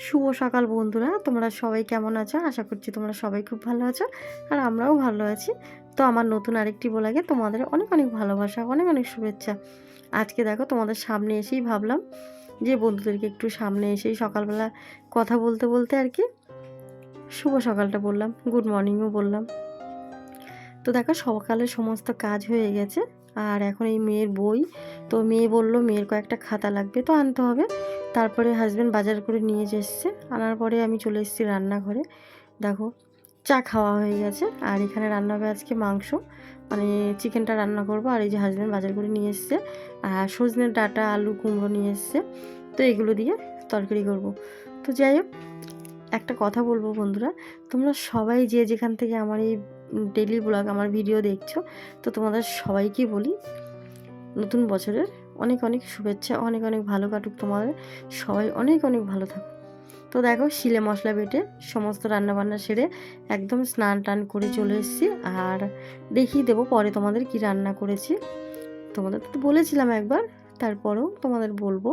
শুভ সকাল বন্ধুরা, তোমরা সবাই কেমন আছো? আশা করছি তোমরা সবাই খুব ভালো আছো আর আমরাও ভালো আছি। তো আমার নতুন আরেকটি ব্লগে তোমাদের অনেক অনেক ভালোবাসা, অনেক অনেক শুভেচ্ছা। আজকে দেখো তোমাদের সামনে এসেই ভাবলাম যে বন্ধুদেরকে একটু সামনে এসেই সকালবেলা কথা বলতে বলতে আর কি শুভ সকালটা বললাম, গুড মর্নিংও বললাম। তো দেখো সকালে সমস্ত কাজ হয়ে গেছে আর এখন এই মেয়ের বই, তো মেয়ে বলল মেয়ের কয়েকটা খাতা লাগবে তো আনতে হবে। তারপরে হাজব্যান্ড বাজার করে নিয়ে এসছে, আনার পরে আমি চলে এসেছি রান্নাঘরে। দেখো চা খাওয়া হয়ে গেছে আর এখানে রান্না হবে আজকে মাংস, মানে চিকেনটা রান্না করব। আর এই যে হাজব্যান্ড বাজার করে নিয়ে এসছে আর সজনের ডাঁটা আলু কুমড়ো নিয়ে এসছে, তো এগুলো দিয়ে তরকারি করব। তো যাই হোক, একটা কথা বলবো বন্ধুরা, তোমরা সবাই যে যেখান থেকে আমার এই ডেইলি ব্লগ আমার ভিডিও দেখছো, তো তোমাদের সবাইকে বলি নতুন বছরের অনেক অনেক শুভেচ্ছা, অনেক অনেক ভালো কাটুক তোমাদের, সবাই অনেক অনেক ভালো থাকো। তো দেখো শিলে মশলা বেটে সমস্ত রান্নাবান্না সেরে একদম স্নান টান করে চলে এসেছি আর দেখিয়ে দেবো পরে তোমাদের কি রান্না করেছি। তোমাদের তো বলেছিলাম একবার, তারপরেও তোমাদের বলবো।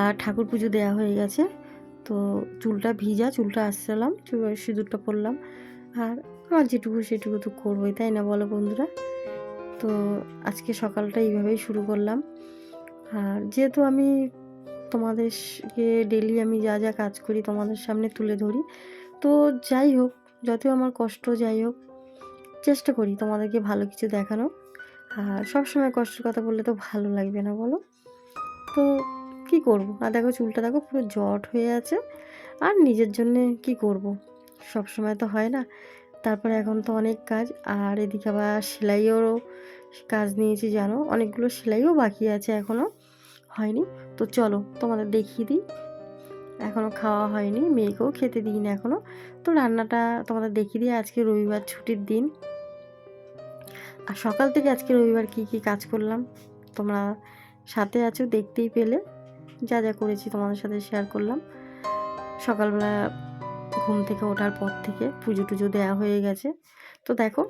আর ঠাকুর পুজো দেওয়া হয়ে গেছে, তো চুলটা ভিজা, চুলটা আসছিলাম, সিঁদুরটা পরলাম আর আমার যেটুকু সেটুকু তো করবোই, তাই না বলো বন্ধুরা? তো আজকে সকালটা এইভাবেই শুরু করলাম। আর যেহেতু আমি তোমাদেরকে ডেলি আমি যা যা কাজ করি তোমাদের সামনে তুলে ধরি, তো যাই হোক, যতই আমার কষ্ট যাই হোক, চেষ্টা করি তোমাদেরকে ভালো কিছু দেখানো। আর সবসময় কষ্টের কথা বললে তো ভালো লাগবে না বলো? তো কি করব? আর দেখো চুলটা দেখো পুরো জট হয়ে আছে। আর নিজের জন্যে কি করব? সবসময় তো হয় না। তারপরে এখন তো অনেক কাজ, আর এদিকে আবার সেলাইয়েরও কাজ নিয়েছি জানো, অনেকগুলো সেলাইও বাকি আছে এখনও হয়নি। তো চলো তোমাদের দেখিয়ে দিই। এখনও খাওয়া হয়নি, মেয়েকেও খেতে দিইনি এখনও। তো রান্নাটা তোমাদের দেখিয়ে দিই। আজকে রবিবার, ছুটির দিন। আর সকাল থেকে আজকে রবিবার কি কি কাজ করলাম তোমরা সাথে আছো, দেখতেই পেলে। যা যা করেছি তোমাদের সাথে শেয়ার করলাম। সকালবেলা ঘুম থেকে ওঠার পর থেকে পুজো টুজো দেওয়া হয়ে গেছে। তো দেখো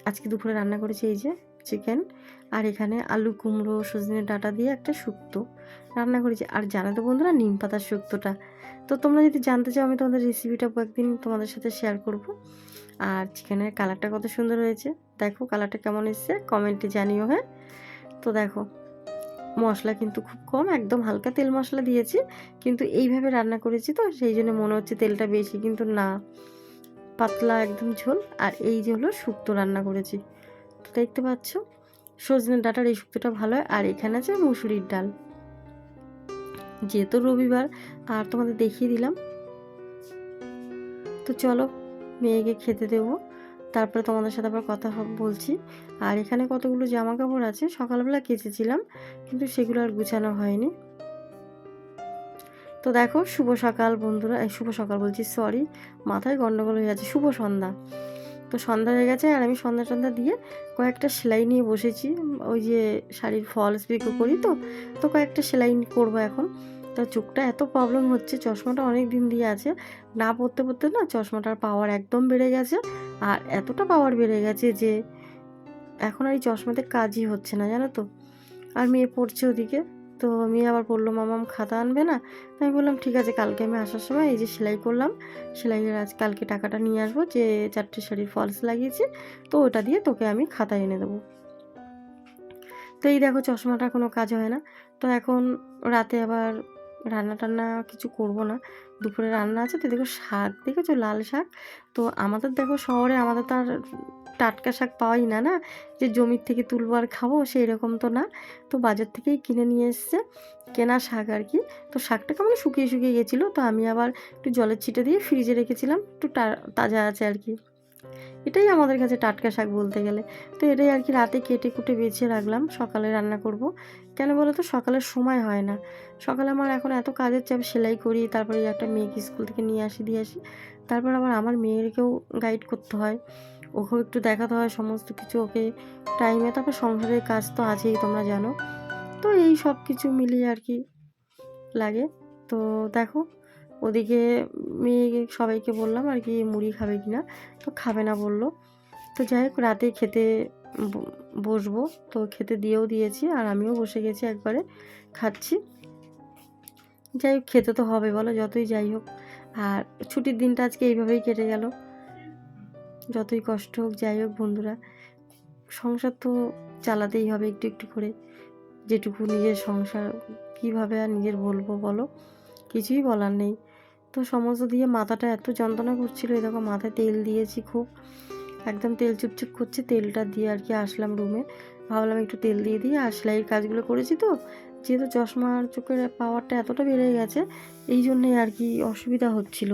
আজকে দুপুরে রান্না করেছি এই যে চিকেন, আর এখানে আলু কুমড়ো সজনে ডাঁটা দিয়ে একটা শুক্তো রান্না করেছি। আর জানো তো বন্ধুরা, নিম পাতার শুক্তোটা, তো তোমরা যদি জানতে চাও আমি তোমাদের রেসিপিটা একদিন তোমাদের সাথে শেয়ার করব। আর চিকেনের কালারটা কত সুন্দর হয়েছে, দেখো কালারটা কেমন এসছে কমেন্টে জানিও, হ্যাঁ? তো দেখো মশলা কিন্তু খুব কম, একদম হালকা তেল মশলা দিয়েছি, কিন্তু এইভাবে রান্না করেছি তো সেই জন্য মনে হচ্ছে তেলটা বেশি, কিন্তু না, পাতলা একদম ঝোল। আর এই যে হলো শুক্তো রান্না করেছি, তো দেখতে পাচ্ছ সজনে ডাঁটার এই শুক্তোটা ভালো হয়। আর এখানে আছে মুসুরির ডাল, যেহেতু রবিবার আর তোমাদের দেখিয়ে দিলাম। তো চলো মেয়েকে খেতে দেবো, তারপরে তোমাদের সাথে আবার কথা বলছি। আর এখানে কতগুলো জামা কাপড় আছে, সকালবেলা কেচেছিলাম কিন্তু সেগুলো আর গুছানো হয়নি। তো দেখো শুভ সকাল বন্ধুরা, শুভ সকাল বলছি, সরি মাথায় গন্ডগোল হয়ে যাচ্ছে, শুভ সন্ধ্যা। তো সন্ধ্যা হয়ে গেছে আর আমি সন্ধ্যা টন্ধ্যা দিয়ে কয়েকটা সেলাই নিয়ে বসেছি। ওই যে শাড়ির ফলস পিকো করি, তো তো কয়েকটা সেলাই করবো এখন। তো চোখটা এত প্রবলেম হচ্ছে, চশমাটা অনেক দিন দিয়ে আছে, না পড়তে পড়তে না চশমাটার পাওয়ার একদম বেড়ে গেছে। আর এতটা পাওয়ার বেড়ে গেছে যে এখন আর এই চশমাতে কাজই হচ্ছে না, জানো তো। আর মেয়ে পড়ছে ওদিকে, তো মেয়ে আবার বললো মামাম খাতা আনবে না। তো আমি বললাম ঠিক আছে, কালকে আমি আসার সময় এই যে সেলাই করলাম, সেলাইয়ের আজ কালকে টাকাটা নিয়ে আসবো, যে 4টে শাড়ির ফলস লাগিয়েছি, তো ওটা দিয়ে তোকে আমি খাতা এনে দেবো। তো এই দেখো চশমাটা কোনো কাজ হয় না। তো এখন রাতে আবার রান্না টান্না কিছু করব না, দুপুরে রান্না আছে। তো দেখো শাক দেখেছো, লাল শাক। তো আমাদের দেখো শহরে আমাদের তো আর টাটকা শাক পাওয়াই না, না যে জমির থেকে তুলবো আর খাবো সেই রকম তো না। তো বাজার থেকেই কিনে নিয়ে এসছে, কেনা শাক আর কি। তো শাকটা কেমন শুকিয়ে শুকিয়ে গেছিলো, তো আমি আবার একটু জলের ছিটে দিয়ে ফ্রিজে রেখেছিলাম, একটু তাজা আছে আর কি। এটাই আমাদের কাছে টাটকা শাক বলতে গেলে। তো এটাই আর কি রাতে কেটে কুটে বেছে রাখলাম, সকালে রান্না করব। কেন বলো তো, সকালের সময় হয় না। সকালে আমার এখন এত কাজের চাপ, সেলাই করি, তারপরে একটা মেয়েকে স্কুল থেকে নিয়ে আসি, দিয়ে আসি, তারপর আবার আমার মেয়েরকেও গাইড করতে হয়, ওকেও একটু দেখাতে হয় সমস্ত কিছু ওকে টাইমে, তারপর সংসারের কাজ তো আছেই তোমরা জানো। তো এই সব কিছু মিলিয়ে আর কি লাগে। তো দেখো ওদিকে মেয়ে সবাইকে বললাম আর কি মুড়ি খাবে কিনা, তো খাবে না বললো। তো যাই হোক রাতে খেতে বসবো, তো খেতে দিয়েও দিয়েছি আর আমিও বসে গেছি একবারে খাচ্ছি। যাই হোক, খেতে তো হবে বলো, যতই যাই হোক। আর ছুটির দিনটা আজকে এইভাবেই কেটে গেল, যতই কষ্ট হোক। যাই হোক বন্ধুরা, সংসার তো চালাতেই হবে একটু একটু করে। যেটুকু নিজের সংসার, কিভাবে আর নিজের বলবো বলো, কিছুই বলার নেই। তো সমস্ত দিয়ে মাথাটা এত যন্ত্রণা করছিল, এই দেখো মাথায় তেল দিয়েছি খুব, একদম তেল চুপচুপ করছে। তেলটা দিয়ে আর কি আসলাম রুমে, ভাবলাম একটু তেল দিয়ে দিয়ে আর সেলাইয়ের কাজগুলো করেছি। তো যেহেতু চশমার চোখের পাওয়ারটা এতটা বেড়ে গেছে, এই জন্যে আর কি অসুবিধা হচ্ছিল।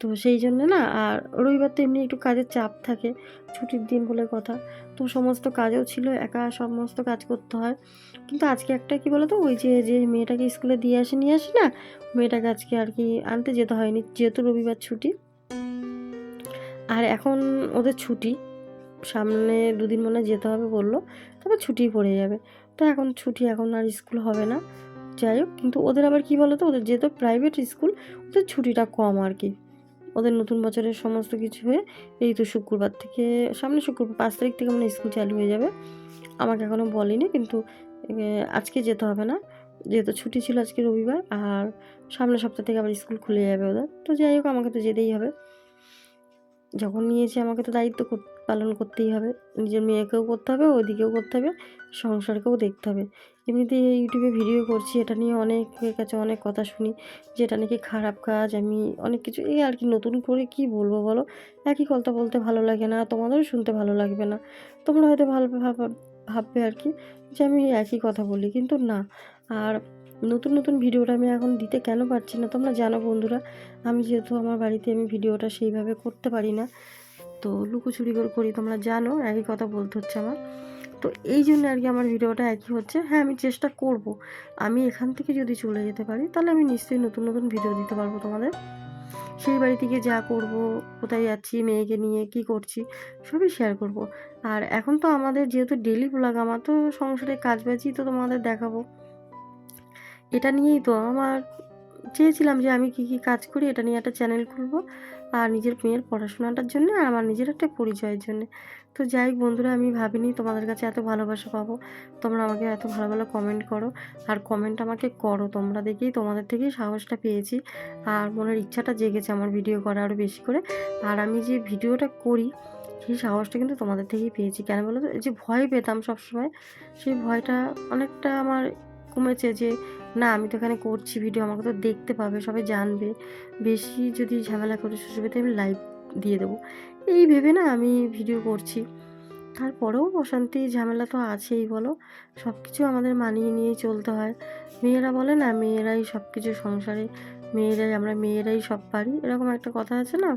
তো সেই জন্য না, আর রবিবার তো এমনি একটু কাজের চাপ থাকে, ছুটির দিন বলে কথা। তো সমস্ত কাজও ছিল, একা সমস্ত কাজ করতে হয়। কিন্তু আজকে একটা কি বলো তো, ওই যে মেয়েটাকে স্কুলে দিয়ে নিয়ে আসি না, মেয়েটাকে আজকে আর কি আনতে যেতে হয়নি, যেহেতু রবিবার ছুটি। আর এখন ওদের ছুটি, সামনে 2 দিন মনে হয় যেতে হবে বললো, তারপর ছুটি পড়ে যাবে। তো এখন ছুটি, এখন আর স্কুল হবে না। যাই হোক, কিন্তু ওদের আবার কি বলো তো, ওদের যেহেতু প্রাইভেট স্কুল, ওদের ছুটিটা কম আর কি। ওদের নতুন বছরের সমস্ত কিছু হয়ে এই তো শুক্রবার থেকে, সামনে শুক্রবার 5 তারিখ থেকে মানে স্কুল চালু হয়ে যাবে। আমাকে এখনও বলেনি, কিন্তু আজকে যেতে হবে না, যেহেতু ছুটি ছিল আজকে রবিবার। আর সামনের সপ্তাহ থেকে আবার স্কুল খুলে যাবে ওদের। তো যাই হোক, আমাকে তো যেতেই হবে, যখন নিয়েছি আমাকে তো দায়িত্ব পালন করতেই হবে। নিজের মেয়েকেও করতে হবে, ওইদিকেও করতে হবে, সংসারকেও দেখতে হবে। এমনিতে ইউটিউবে ভিডিও করছি, এটা নিয়ে অনেকের কাছে অনেক কথা শুনি যে এটা নাকি খারাপ কাজ, আমি অনেক কিছু এই আর কি, নতুন করে কি বলবো বলো, একই কথা বলতে ভালো লাগে না, তোমাদেরও শুনতে ভালো লাগবে না। তোমরা হয়তো ভালো ভাববে আর কি যে আমি একই কথা বলি, কিন্তু না। আর নতুন নতুন ভিডিওটা আমি এখন দিতে কেন পারছি না, তোমরা জানো বন্ধুরা, আমি যেহেতু আমার বাড়িতে আমি ভিডিওটা সেইভাবে করতে পারি না, তো লুকোচুরি করে করি, তোমরা জানো, একই কথা বলতে হচ্ছে আমার। তো এই জন্য আর কি আমার ভিডিওটা একই হচ্ছে। হ্যাঁ, আমি চেষ্টা করব, আমি এখান থেকে যদি চলে যেতে পারি তাহলে আমি নিশ্চয়ই নতুন নতুন ভিডিও দিতে পারবো তোমাদের। সেই বাড়ি থেকে যা করব, কোথায় যাচ্ছি, মেয়েকে নিয়ে কি করছি, সবই শেয়ার করব। আর এখন তো আমাদের যেহেতু ডেলি ব্লগ, আমার তো সংসারের কাজবাজই তো তোমাদের দেখাবো। এটা নিয়েই তো আমার চেয়েছিলাম যে আমি কি কি কাজ করি, এটা নিয়ে একটা চ্যানেল খুলবো, আর নিজের মেয়ের পড়াশোনাটার জন্য, আর আমার নিজের একটা পরিচয়ের জন্য। তো যাই হোক বন্ধুরা, আমি ভাবিনি তোমাদের কাছে এত ভালোবাসা পাবো, তোমরা আমাকে এত ভালো ভালো কমেন্ট করো। আর কমেন্ট আমাকে করো তোমরা, দেখেই তোমাদের থেকেই সাহসটা পেয়েছি, আর মনের ইচ্ছাটা জেগেছে আমার ভিডিও করা আরও বেশি করে। আর আমি যে ভিডিওটা করি, সেই সাহসটা কিন্তু তোমাদের থেকেই পেয়েছি। কেন বলো তো, যে ভয় পেতাম সবসময়, সেই ভয়টা অনেকটা আমার কমেছে। যে না, আমি তো এখানে করছি ভিডিও, আমাকে তো দেখতে পাবে, সবাই জানবে, বেশি যদি ঝামেলা করে শ্বশুরবাড়িতে আমি লাইভ দিয়ে দেবো, এই ভেবে না আমি ভিডিও করছি। তারপরেও অশান্তি ঝামেলা তো আছেই বলো, সব কিছু আমাদের মানিয়ে নিয়েই চলতে হয়। মেয়েরা বলে না, মেয়েরাই সব কিছু সংসারে, মেয়েরাই, আমরা মেয়েরাই সব পারি, এরকম একটা কথা আছে না,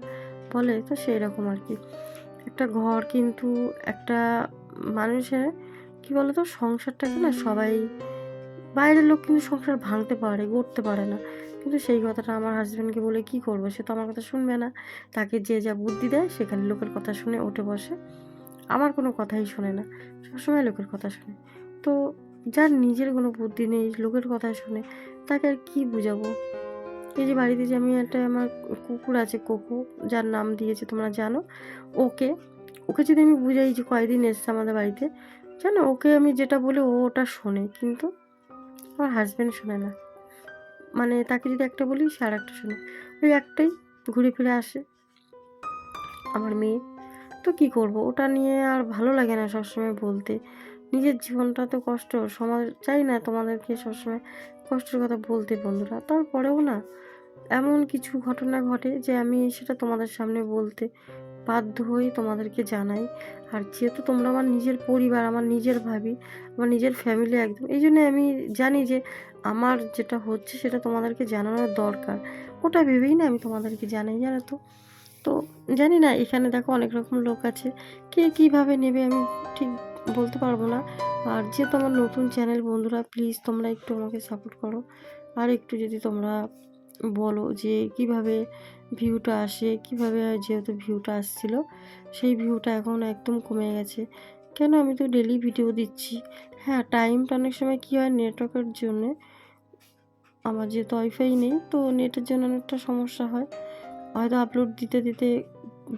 বলে তো সেই রকম আর কি। একটা ঘর কিন্তু, একটা মানুষের কি বলতো, সংসারটাকে না সবাই, বাইরের লোক কিন্তু সংসার ভাঙতে পারে, গড়তে পারে না। কিন্তু সেই কথাটা আমার হাজব্যান্ডকে বলে কি করবো, সে তো আমার কথা শুনবে না। তাকে যে যা বুদ্ধি দেয়, সেখানে লোকের কথা শুনে উঠে বসে, আমার কোনো কথাই শোনে না, সবসময় লোকের কথা শুনে। তো যার নিজের কোনো বুদ্ধি নেই, লোকের কথা শুনে, তাকে আর কি বুঝাবো। এই যে বাড়িতে যে আমি একটা, আমার কুকুর আছে কোকো, যার নাম দিয়েছে তোমরা জানো, ওকে ওকে যদি আমি বুঝাই যে কয়দিন এসছে আমাদের বাড়িতে, জানো, ওকে আমি যেটা বলি ও ওটা শোনে, কিন্তু আমার হাজব্যান্ড শোনে না। মানে তাকে যদি একটা বলি, সে আর একটা শোনে, ওই একটাই ঘুরে ফিরে আসে, আমার মেয়ে। তো কি করব, ওটা নিয়ে আর ভালো লাগে না সবসময় বলতে। নিজের জীবনটা তো কষ্ট, সমাজ চাই না তোমাদেরকে সবসময় কষ্টের কথা বলতে বন্ধুরা। তারপরেও না, এমন কিছু ঘটনা ঘটে যে আমি সেটা তোমাদের সামনে বলতে বাধ্য হই, তোমাদেরকে জানাই। আর যেহেতু তোমরা আমার নিজের পরিবার, আমার নিজের ভাবি, আমার নিজের ফ্যামিলি একদম, এই জন্য আমি জানি যে আমার যেটা হচ্ছে সেটা তোমাদেরকে জানানোর দরকার। ওটা ভেবেই না আমি তোমাদেরকে জানাই, জানো তো। তো জানি না, এখানে দেখো অনেক রকম লোক আছে, কে কীভাবে নেবে আমি ঠিক বলতে পারবো না। আর যেহেতু আমার নতুন চ্যানেল বন্ধুরা, প্লিজ তোমরা একটু আমাকে সাপোর্ট করো। আর একটু যদি তোমরা বলো যে কিভাবে ভিউটা আসে, কিভাবে, যেহেতু ভিউটা আসছিলো, সেই ভিউটা এখন একদম কমে গেছে। কেন, আমি তো ডেলি ভিডিও দিচ্ছি। হ্যাঁ, টাইমটা অনেক সময় কী হয়, নেটওয়ার্কের জন্যে, আমার যেহেতু ওয়াইফাই নেই, তো নেটের জন্য অনেকটা সমস্যা হয়। হয়তো আপলোড দিতে দিতে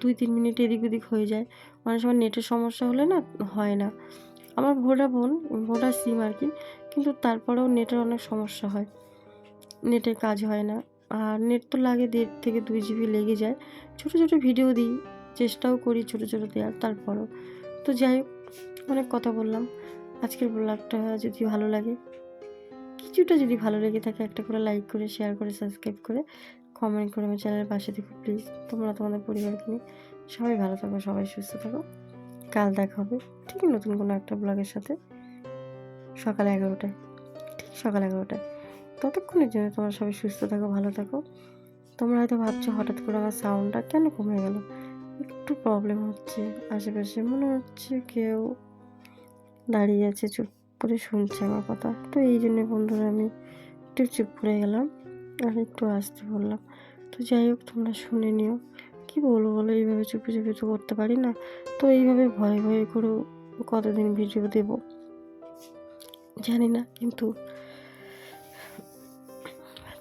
2-3 মিনিট এদিক ওদিক হয়ে যায়। অনেক সময় নেটের সমস্যা হলে না, হয় না। আমার ভোডা সিম আর কি, কিন্তু তারপরেও নেটের অনেক সমস্যা হয়। নেটে কাজ হয় না, আর নেট তো লাগে 1.5 থেকে 2 জিবি লেগে যায়। ছোটো ছোটো ভিডিও দিই, চেষ্টাও করি ছোটো ছোটো দেওয়ার, তারপরও। তো যাই হোক, অনেক কথা বললাম। আজকের ব্লগটা যদি ভালো লাগে, কিছুটা যদি ভালো লেগে থাকে, একটা করে লাইক করে, শেয়ার করে, সাবস্ক্রাইব করে, কমেন্ট করে আমার চ্যানেলের পাশে থেকো প্লিজ। তোমরা তোমাদের পরিবারকে নিয়ে সবাই ভালো থাকো, সবাই সুস্থ থাকো। কাল দেখা হবে ঠিক নতুন কোনো একটা ব্লগের সাথে, সকাল 11টায়, ঠিক সকাল 11টায়। ততক্ষণের জন্য তোমরা সবাই সুস্থ থাকো, ভালো থাকো। তোমরা হয়তো ভাবছো হঠাৎ করে আমার সাউন্ডটা কেন কমে গেল, একটু প্রবলেম হচ্ছে। আশেপাশে মনে হচ্ছে কেউ দাঁড়িয়ে আছে, চুপ করে শুনছে আমার কথা। তো এই জন্য বন্ধুরা আমি একটু চুপ করে গেলাম আর একটু আসতে বললাম। তো যাই হোক, তোমরা শুনে নিও। কি বলবো বলো, এইভাবে চুপি চুপি তো করতে পারি না। তো এইভাবে ভয়ে ভয়ে করেও কতদিন ভিডিও দেব জানি না, কিন্তু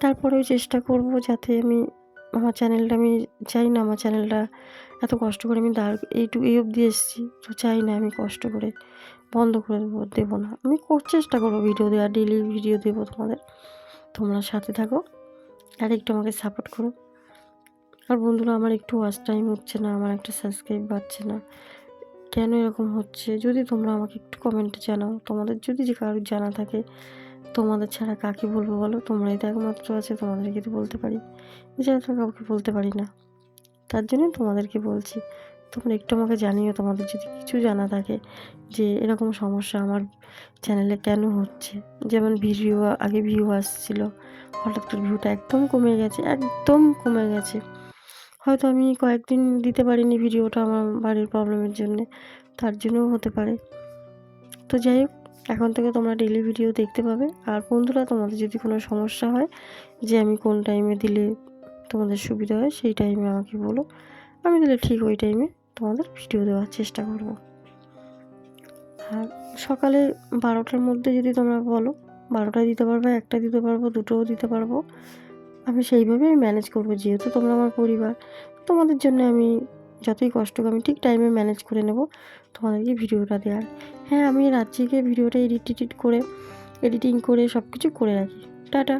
তারপরেও চেষ্টা করব যাতে আমার চ্যানেলটা, আমি চাই না আমার চ্যানেলটা এত কষ্ট করে আমি এই অবধি এসেছি, তো চাই না আমি কষ্ট করে বন্ধ করে দেবো না। আমি চেষ্টা করবো ভিডিও দেওয়া, ডেইলি ভিডিও দেবো তোমাদের। তোমরা সাথে থাকো আর একটু আমাকে সাপোর্ট করো। আর বন্ধুরা, আমার একটু ওয়াচ টাইম হচ্ছে না, আমার একটা সাবস্ক্রাইব বাড়ছে না, কেন এরকম হচ্ছে? যদি তোমরা আমাকে একটু কমেন্টে জানাও। তোমাদের যদি যে কারোর জানা থাকে, তোমাদের ছাড়া কাকে বলবো বলো? তোমরাই তো একমাত্র আছে, তোমাদেরকে তো বলতে পারি, এছাড়া তো কাউকে বলতে পারি না। তার জন্য তোমাদেরকে বলছি, তোমরা একটু আমাকে জানিও তোমাদের যদি কিছু জানা থাকে যে এরকম সমস্যা আমার চ্যানেলে কেন হচ্ছে। যেমন আগে ভিউ আসছিল, হঠাৎ করে ভিউটা একদম কমে গেছে, একদম কমে গেছে। হয়তো আমি কয়েকদিন দিতে পারিনি ভিডিওটা আমার বাড়ির প্রবলেমের জন্যে, তার জন্যও হতে পারে। তো যাই হোক, এখন থেকে তোমরা ডেইলি ভিডিও দেখতে পাবে। আর বন্ধুরা, তোমাদের যদি কোনো সমস্যা হয় যে আমি কোন টাইমে দিলে তোমাদের সুবিধা হয়, সেই টাইমে আমাকে বলো, আমি দিলে ঠিক ওই টাইমে তোমাদের ভিডিও দেওয়ার চেষ্টা করব। আর সকালে 12টার মধ্যে যদি তোমরা বলো, 12টায় দিতে পারবো, 1টায় দিতে পারবো, 2টোও দিতে পারবো। আমি সেইভাবেই ম্যানেজ করবো, যেহেতু তোমরা আমার পরিবার। তোমাদের জন্য আমি যতই কষ্ট হোক, আমি ঠিক টাইমে ম্যানেজ করে নেব তোমাদেরকে ভিডিওটা দেওয়ার। হ্যাঁ, আমি রাত্রিকে ভিডিওটা এডিটিং করে সব কিছু করে রাখি। টাটা।